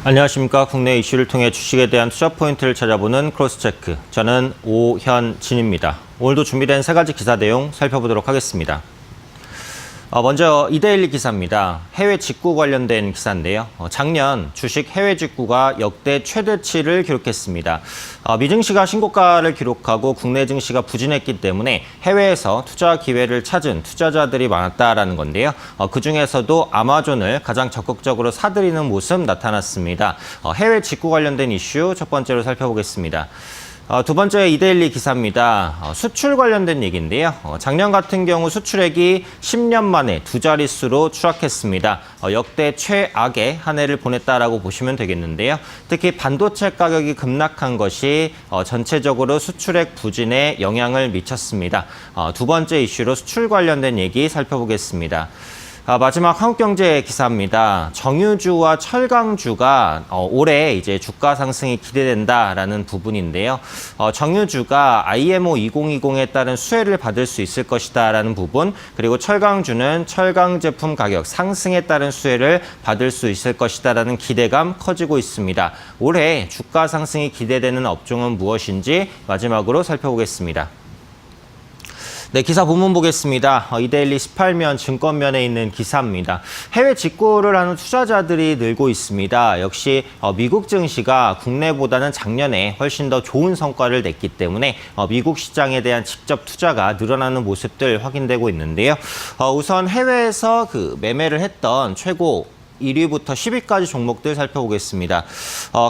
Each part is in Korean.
안녕하십니까. 국내 이슈를 통해 주식에 대한 투자 포인트를 찾아보는 크로스체크. 저는 오현진입니다. 오늘도 준비된 세 가지 기사 내용 살펴보도록 하겠습니다. 먼저 이데일리 기사입니다. 해외 직구 관련된 기사인데요. 작년 주식 해외 직구가 역대 최대치를 기록했습니다. 미증시가 신고가를 기록하고 국내 증시가 부진했기 때문에 해외에서 투자 기회를 찾은 투자자들이 많았다라는 건데요. 그중에서도 아마존을 가장 적극적으로 사들이는 모습 나타났습니다. 해외 직구 관련된 이슈 첫 번째로 살펴보겠습니다. 두 번째 이데일리 기사입니다. 수출 관련된 얘기인데요. 작년 같은 경우 수출액이 10년 만에 두 자릿수로 추락했습니다. 역대 최악의 한 해를 보냈다라고 보시면 되겠는데요. 특히 반도체 가격이 급락한 것이 전체적으로 수출액 부진에 영향을 미쳤습니다. 두 번째 이슈로 수출 관련된 얘기 살펴보겠습니다. 마지막 한국경제 기사입니다. 정유주와 철강주가 올해 이제 주가 상승이 기대된다라는 부분인데요. 정유주가 IMO 2020에 따른 수혜를 받을 수 있을 것이다라는 부분, 그리고 철강주는 철강 제품 가격 상승에 따른 수혜를 받을 수 있을 것이다라는 기대감 커지고 있습니다. 올해 주가 상승이 기대되는 업종은 무엇인지 마지막으로 살펴보겠습니다. 네, 기사 본문 보겠습니다. 이데일리 18면 증권면에 있는 기사입니다. 해외 직구를 하는 투자자들이 늘고 있습니다. 역시 미국 증시가 국내보다는 작년에 훨씬 더 좋은 성과를 냈기 때문에 미국 시장에 대한 직접 투자가 늘어나는 모습들 확인되고 있는데요. 우선 해외에서 매매를 했던 최고 1위부터 10위까지 종목들 살펴보겠습니다.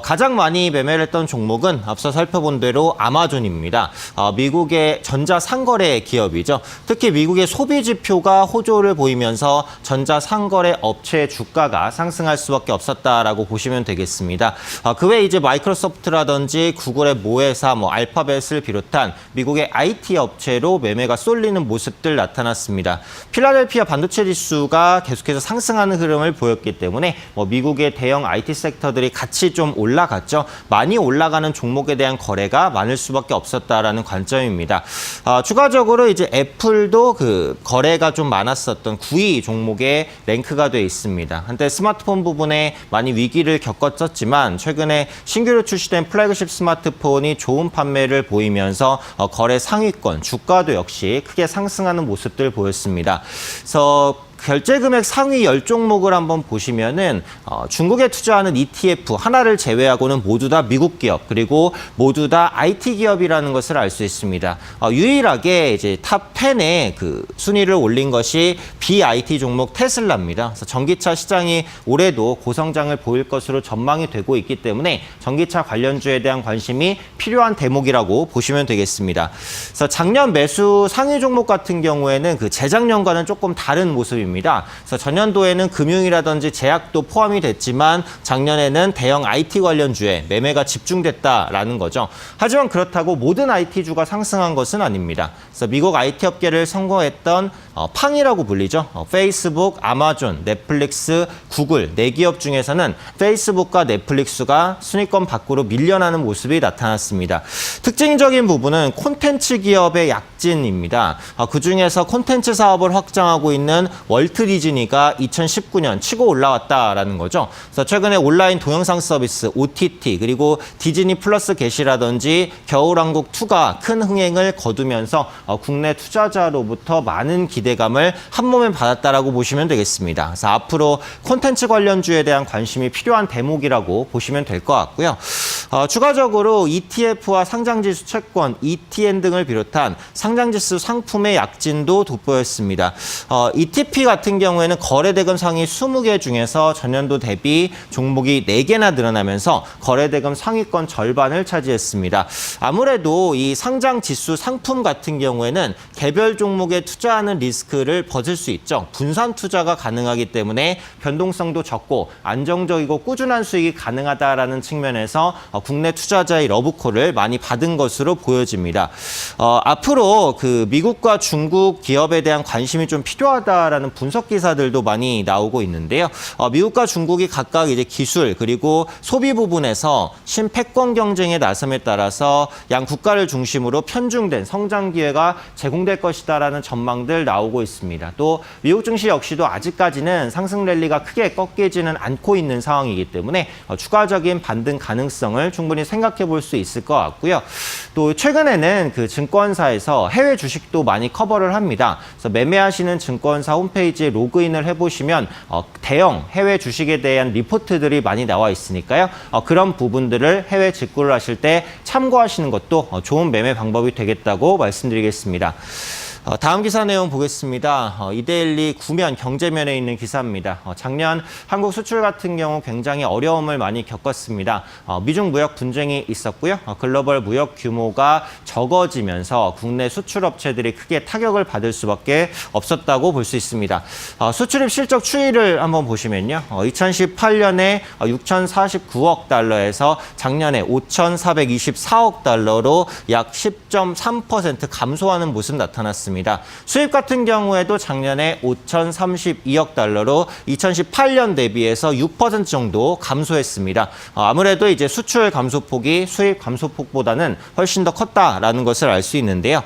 가장 많이 매매를 했던 종목은 앞서 살펴본 대로 아마존입니다. 미국의 전자상거래 기업이죠. 특히 미국의 소비 지표가 호조를 보이면서 전자상거래 업체의 주가가 상승할 수밖에 없었다라고 보시면 되겠습니다. 그 외에 이제 마이크로소프트라든지 구글의 모회사, 알파벳을 비롯한 미국의 IT 업체로 매매가 쏠리는 모습들 나타났습니다. 필라델피아 반도체 지수가 계속해서 상승하는 흐름을 보였기 때문에 미국의 대형 IT 섹터들이 같이 좀 올라갔죠. 많이 올라가는 종목에 대한 거래가 많을 수밖에 없었다라는 관점입니다. 추가적으로 이제 애플도 거래가 좀 많았었던 9위 종목에 랭크가 돼 있습니다. 한때 스마트폰 부분에 많이 위기를 겪었었지만 최근에 신규로 출시된 플래그십 스마트폰이 좋은 판매를 보이면서 거래 상위권, 주가도 역시 크게 상승하는 모습들 보였습니다. 그래서 결제금액 상위 10종목을 한번 보시면은 중국에 투자하는 ETF 하나를 제외하고는 모두 다 미국 기업, 그리고 모두 다 IT 기업이라는 것을 알 수 있습니다. 유일하게 이제 탑 10에 순위를 올린 것이 BIT 종목 테슬라입니다. 그래서 전기차 시장이 올해도 고성장을 보일 것으로 전망이 되고 있기 때문에 전기차 관련주에 대한 관심이 필요한 대목이라고 보시면 되겠습니다. 그래서 작년 매수 상위 종목 같은 경우에는 재작년과는 조금 다른 모습입니다. 그래서 전년도에는 금융이라든지 제약도 포함이 됐지만 작년에는 대형 IT 관련주에 매매가 집중됐다라는 거죠. 하지만 그렇다고 모든 IT주가 상승한 것은 아닙니다. 그래서 미국 IT 업계를 선거했던 팡이라고 불리죠. 페이스북, 아마존, 넷플릭스, 구글 4기업 중에서는 페이스북과 넷플릭스가 순위권 밖으로 밀려나는 모습이 나타났습니다. 특징적인 부분은 콘텐츠 기업의 약진입니다. 그중에서 콘텐츠 사업을 확장하고 있는 월트 디즈니가 2019년 치고 올라왔다라는 거죠. 그래서 최근에 온라인 동영상 서비스 OTT 그리고 디즈니 플러스 게시라든지 겨울왕국 2가 큰 흥행을 거두면서 국내 투자자로부터 많은 기대감을 한몸에 받았다라고 보시면 되겠습니다. 그래서 앞으로 콘텐츠 관련주에 대한 관심이 필요한 대목이라고 보시면 될 것 같고요. 추가적으로 ETF와 상장지수 채권, ETN 등을 비롯한 상장지수 상품의 약진도 돋보였습니다. ETP 같은 경우에는 거래대금 상위 20개 중에서 전년도 대비 종목이 4개나 늘어나면서 거래대금 상위권 절반을 차지했습니다. 아무래도 이 상장지수 상품 같은 경우에는 개별 종목에 투자하는 리스크를 벗을 수 있죠. 분산 투자가 가능하기 때문에 변동성도 적고 안정적이고 꾸준한 수익이 가능하다라는 측면에서 국내 투자자의 러브콜을 많이 받은 것으로 보여집니다. 앞으로 미국과 중국 기업에 대한 관심이 좀 필요하다라는 분석 기사들도 많이 나오고 있는데요. 미국과 중국이 각각 이제 기술 그리고 소비 부분에서 신패권 경쟁에 나섬에 따라서 양 국가를 중심으로 편중된 성장 기회가 제공될 것이다라는 전망들 나오고 있습니다. 또 미국 증시 역시도 아직까지는 상승 랠리가 크게 꺾이지는 않고 있는 상황이기 때문에 추가적인 반등 가능성을 충분히 생각해 볼 수 있을 것 같고요. 또 최근에는 그 증권사에서 해외 주식도 많이 커버를 합니다. 그래서 매매하시는 증권사 홈페이지에 로그인을 해보시면 대형 해외 주식에 대한 리포트들이 많이 나와 있으니까요. 그런 부분들을 해외 직구를 하실 때 참고하시는 것도 좋은 매매 방법이 되겠다고 말씀드리겠습니다. 다음 기사 내용 보겠습니다. 이데일리 구면 경제면에 있는 기사입니다. 작년 한국 수출 같은 경우 굉장히 어려움을 많이 겪었습니다. 미중 무역 분쟁이 있었고요. 글로벌 무역 규모가 적어지면서 국내 수출업체들이 크게 타격을 받을 수밖에 없었다고 볼 수 있습니다. 수출입 실적 추이를 한번 보시면요. 2018년에 6,049억 달러에서 작년에 5,424억 달러로 약 10.3% 감소하는 모습 나타났습니다. 수입 같은 경우에도 작년에 5,032억 달러로 2018년 대비해서 6% 정도 감소했습니다. 아무래도 이제 수출 감소폭이 수입 감소폭보다는 훨씬 더 컸다라는 것을 알 수 있는데요.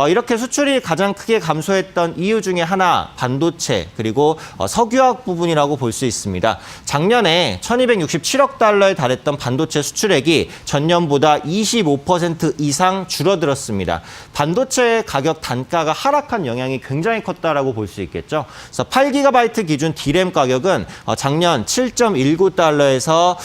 이렇게 수출이 가장 크게 감소했던 이유 중에 하나 반도체 그리고 석유화학 부분이라고 볼 수 있습니다. 작년에 1,267억 달러에 달했던 반도체 수출액이 전년보다 25% 이상 줄어들었습니다. 반도체 가격 단가가 하락한 영향이 굉장히 컸다라고 볼 수 있겠죠. 그래서 8GB 기준 D램 가격은 작년 7.19달러에서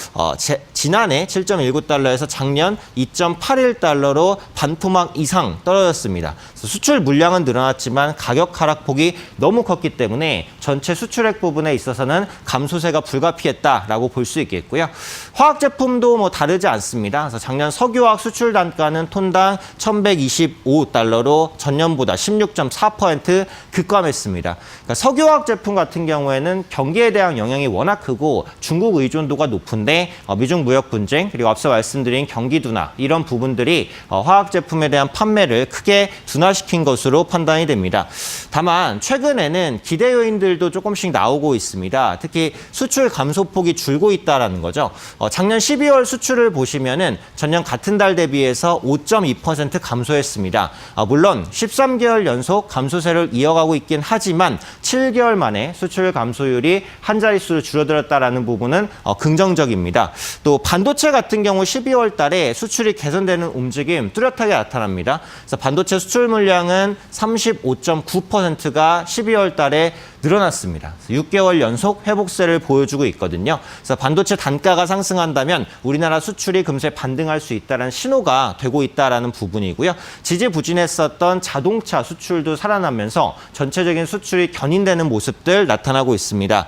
지난해 7.19달러에서 작년 2.81달러로 반토막 이상 떨어졌습니다. 그래서 수출 물량은 늘어났지만 가격 하락폭이 너무 컸기 때문에 전체 수출액 부분에 있어서는 감소세가 불가피했다라고 볼 수 있겠고요. 화학 제품도 뭐 다르지 않습니다. 그래서 작년 석유화학 수출 단가는 톤당 1,125달러로 전년보다 16.4% 급감했습니다. 그러니까 석유화학 제품 같은 경우에는 경기에 대한 영향이 워낙 크고 중국 의존도가 높은데 미중 무역 분쟁 그리고 앞서 말씀드린 경기 둔화 이런 부분들이 화학 제품에 대한 판매를 크게 둔화시킨 것으로 판단이 됩니다. 다만 최근에는 기대 요인들도 조금씩 나오고 있습니다. 특히 수출 감소폭이 줄고 있다는 거죠. 작년 12월 수출을 보시면은 전년 같은 달 대비해서 5.2% 감소했습니다. 물론 13개월 연속 감소세를 이어가고 있긴 하지만 7개월 만에 수출 감소율이 한 자릿수로 줄어들었다는 부분은 긍정적입니다. 또 반도체 같은 경우 12월 달에 수출이 개선되는 움직임 뚜렷하게 나타납니다. 그래서 반도체 수출 물량은 35.9%가 12월 달에 늘어났습니다. 6개월 연속 회복세를 보여주고 있거든요. 그래서 반도체 단가가 상승한다면 우리나라 수출이 금세 반등할 수 있다는 신호가 되고 있다는 부분이고요. 지지부진했었던 자동차 수출도 살아나면서 전체적인 수출이 견인되는 모습들 나타나고 있습니다.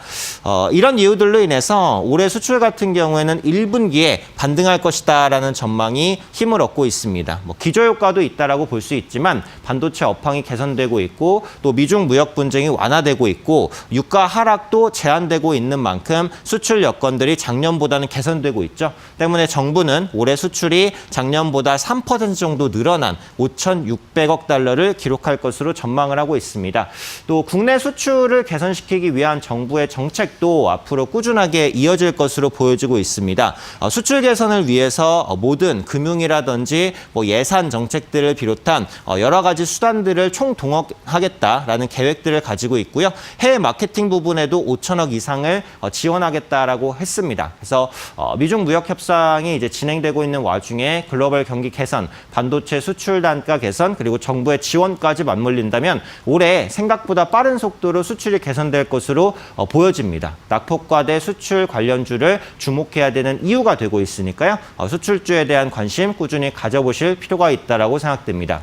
이런 이유들로 인해서 올해 수출 같은 경우에는 1분기에 반등할 것이다라는 전망이 힘을 얻고 있습니다. 기저효과도 있다라고 볼 수 있지만 반도체 업황이 개선되고 있고 또 미중 무역 분쟁이 완화되고 있고 유가 하락도 제한되고 있는 만큼 수출 여건들이 작년보다는 개선되고 있죠. 때문에 정부는 올해 수출이 작년보다 3% 정도 늘어난 5,600억 달러를 기록할 것으로 전망을 하고 있습니다. 또 국내 수출을 개선시키기 위한 정부의 정책도 앞으로 꾸준하게 이어질 것으로 보여지고 있습니다. 수출 개선을 위해서 모든 금융이라든지 예산 정책들을 비롯한 여러 가지 수단들을 총동원하겠다라는 계획들을 가지고 있고요. 해외 마케팅 부분에도 5천억 이상을 지원하겠다라고 했습니다. 그래서 미중 무역 협상이 이제 진행되고 있는 와중에 글로벌 경기 개선, 반도체 수출 단가 개선, 그리고 정부의 지원까지 맞물린다면 올해 생각보다 빠른 속도로 수출이 개선될 것으로 보여집니다. 낙폭과대 수출 관련주를 주목해야 되는 이유가 되고 있으니까요. 수출주에 대한 관심 꾸준히 가져보실 필요가 있다고 생각됩니다.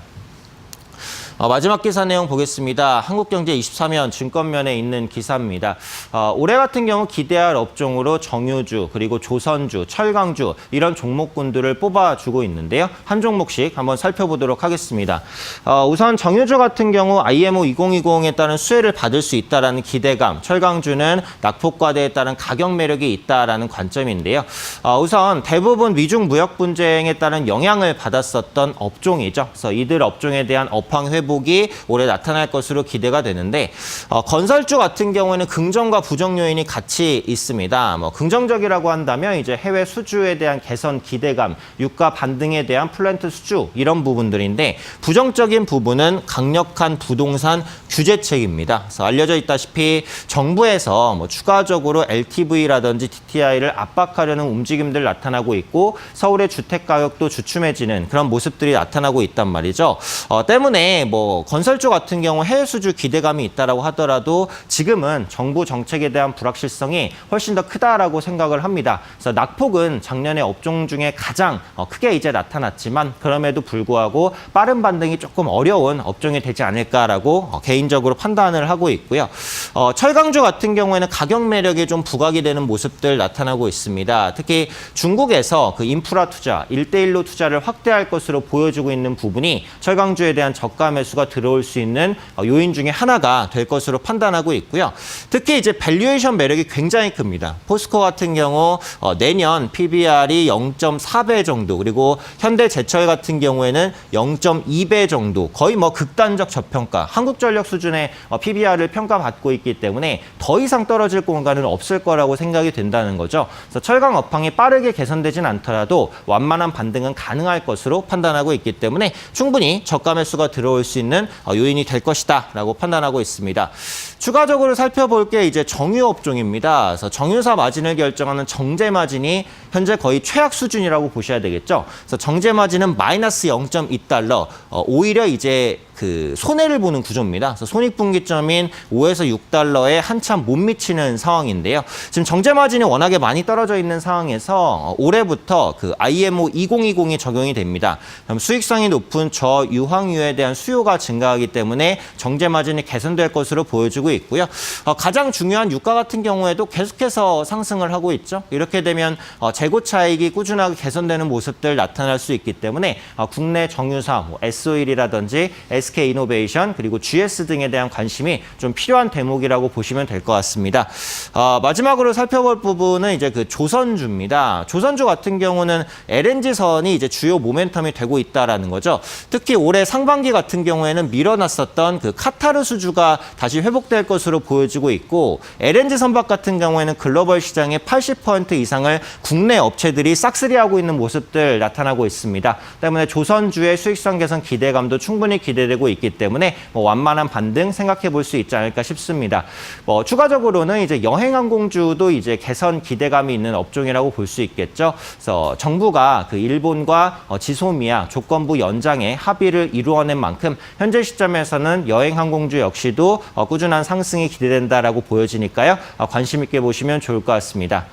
마지막 기사 내용 보겠습니다. 한국경제23면 증권면에 있는 기사입니다. 올해 같은 경우 기대할 업종으로 정유주, 그리고 조선주, 철강주 이런 종목군들을 뽑아주고 있는데요. 한 종목씩 한번 살펴보도록 하겠습니다. 우선 정유주 같은 경우 IMO 2020에 따른 수혜를 받을 수 있다는 기대감, 철강주는 낙폭과대에 따른 가격 매력이 있다는 관점인데요. 우선 대부분 미중 무역 분쟁에 따른 영향을 받았었던 업종이죠. 그래서 이들 업종에 대한 업황 회복 회복이 올해 나타날 것으로 기대가 되는데 건설주 같은 경우에는 긍정과 부정 요인이 같이 있습니다. 긍정적이라고 한다면 이제 해외 수주에 대한 개선 기대감, 유가 반등에 대한 플랜트 수주 이런 부분들인데 부정적인 부분은 강력한 부동산 규제책입니다. 그래서 알려져 있다시피 정부에서 추가적으로 LTV라든지 DTI를 압박하려는 움직임들 나타나고 있고 서울의 주택 가격도 주춤해지는 그런 모습들이 나타나고 있단 말이죠. 때문에 건설주 같은 경우 해외 수주 기대감이 있다라고 하더라도 지금은 정부 정책에 대한 불확실성이 훨씬 더 크다라고 생각을 합니다. 그래서 낙폭은 작년에 업종 중에 가장 크게 이제 나타났지만 그럼에도 불구하고 빠른 반등이 조금 어려운 업종이 되지 않을까라고 개인적으로 판단을 하고 있고요. 철강주 같은 경우에는 가격 매력이 좀 부각이 되는 모습들 나타나고 있습니다. 특히 중국에서 그 인프라 투자, 1대1로 투자를 확대할 것으로 보여주고 있는 부분이 철강주에 대한 저가 매수가 들어올 수 있는 요인 중에 하나가 될 것으로 판단하고 있고요. 특히 이제 밸류에이션 매력이 굉장히 큽니다. 포스코 같은 경우 내년 PBR이 0.4배 정도, 그리고 현대제철 같은 경우에는 0.2배 정도, 거의 극단적 저평가, 한국전력 수준의 PBR을 평가받고 있기 때문에 더 이상 떨어질 공간은 없을 거라고 생각이 된다는 거죠. 그래서 철강 업황이 빠르게 개선되진 않더라도 완만한 반등은 가능할 것으로 판단하고 있기 때문에 충분히 저가 매수가 들어올 수 있는 요인이 될 것이다라고 판단하고 있습니다. 추가적으로 살펴볼 게 이제 정유 업종입니다. 그래서 정유사 마진을 결정하는 정제 마진이 현재 거의 최악 수준이라고 보셔야 되겠죠. 그래서 정제 마진은 마이너스 0.2달러, 오히려 이제 손해를 보는 구조입니다. 그래서 손익분기점인 5에서 6달러에 한참 못 미치는 상황인데요. 지금 정제 마진이 워낙에 많이 떨어져 있는 상황에서 올해부터 IMO 2020이 적용이 됩니다. 그럼 수익성이 높은 저유황유에 대한 수요가 증가하기 때문에 정제 마진이 개선될 것으로 보여지고 있고요. 가장 중요한 유가 같은 경우에도 계속해서 상승을 하고 있죠. 이렇게 되면 재고 차익이 꾸준하게 개선되는 모습들 나타날 수 있기 때문에 국내 정유사, S-OIL이라든지 SK이노베이션 그리고 GS 등에 대한 관심이 좀 필요한 대목이라고 보시면 될 것 같습니다. 마지막으로 살펴볼 부분은 이제 조선주입니다. 조선주 같은 경우는 LNG선이 이제 주요 모멘텀이 되고 있다라는 거죠. 특히 올해 상반기 같은 경우에는 밀어놨었던 카타르 수주가 다시 회복될 것으로 보여지고 있고 LNG 선박 같은 경우에는 글로벌 시장의 80% 이상을 국내 업체들이 싹쓸이하고 있는 모습들 나타나고 있습니다. 때문에 조선주의 수익성 개선 기대감도 충분히 기대되고 있기 때문에 완만한 반등 생각해 볼 수 있지 않을까 싶습니다. 추가적으로는 이제 여행항공주도 이제 개선 기대감이 있는 업종이라고 볼 수 있겠죠. 그래서 정부가 일본과 지소미아 조건부 연장에 합의를 이루어낸 만큼 현재 시점에서는 여행항공주 역시도 꾸준한 상승이 기대된다라고 보여지니까요. 관심 있게 보시면 좋을 것 같습니다.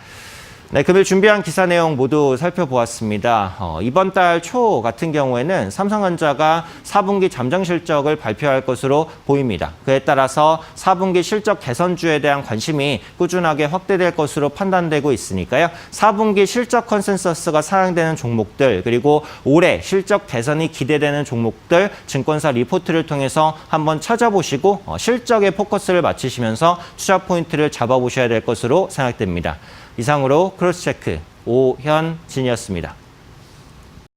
네, 금일 준비한 기사 내용 모두 살펴보았습니다. 이번 달 초 같은 경우에는 삼성전자가 4분기 잠정 실적을 발표할 것으로 보입니다. 그에 따라서 4분기 실적 개선주에 대한 관심이 꾸준하게 확대될 것으로 판단되고 있으니까요. 4분기 실적 컨센서스가 상향되는 종목들, 그리고 올해 실적 개선이 기대되는 종목들 증권사 리포트를 통해서 한번 찾아보시고 실적에 포커스를 맞추시면서 투자 포인트를 잡아보셔야 될 것으로 생각됩니다. 이상으로 크로스체크 오현진이었습니다.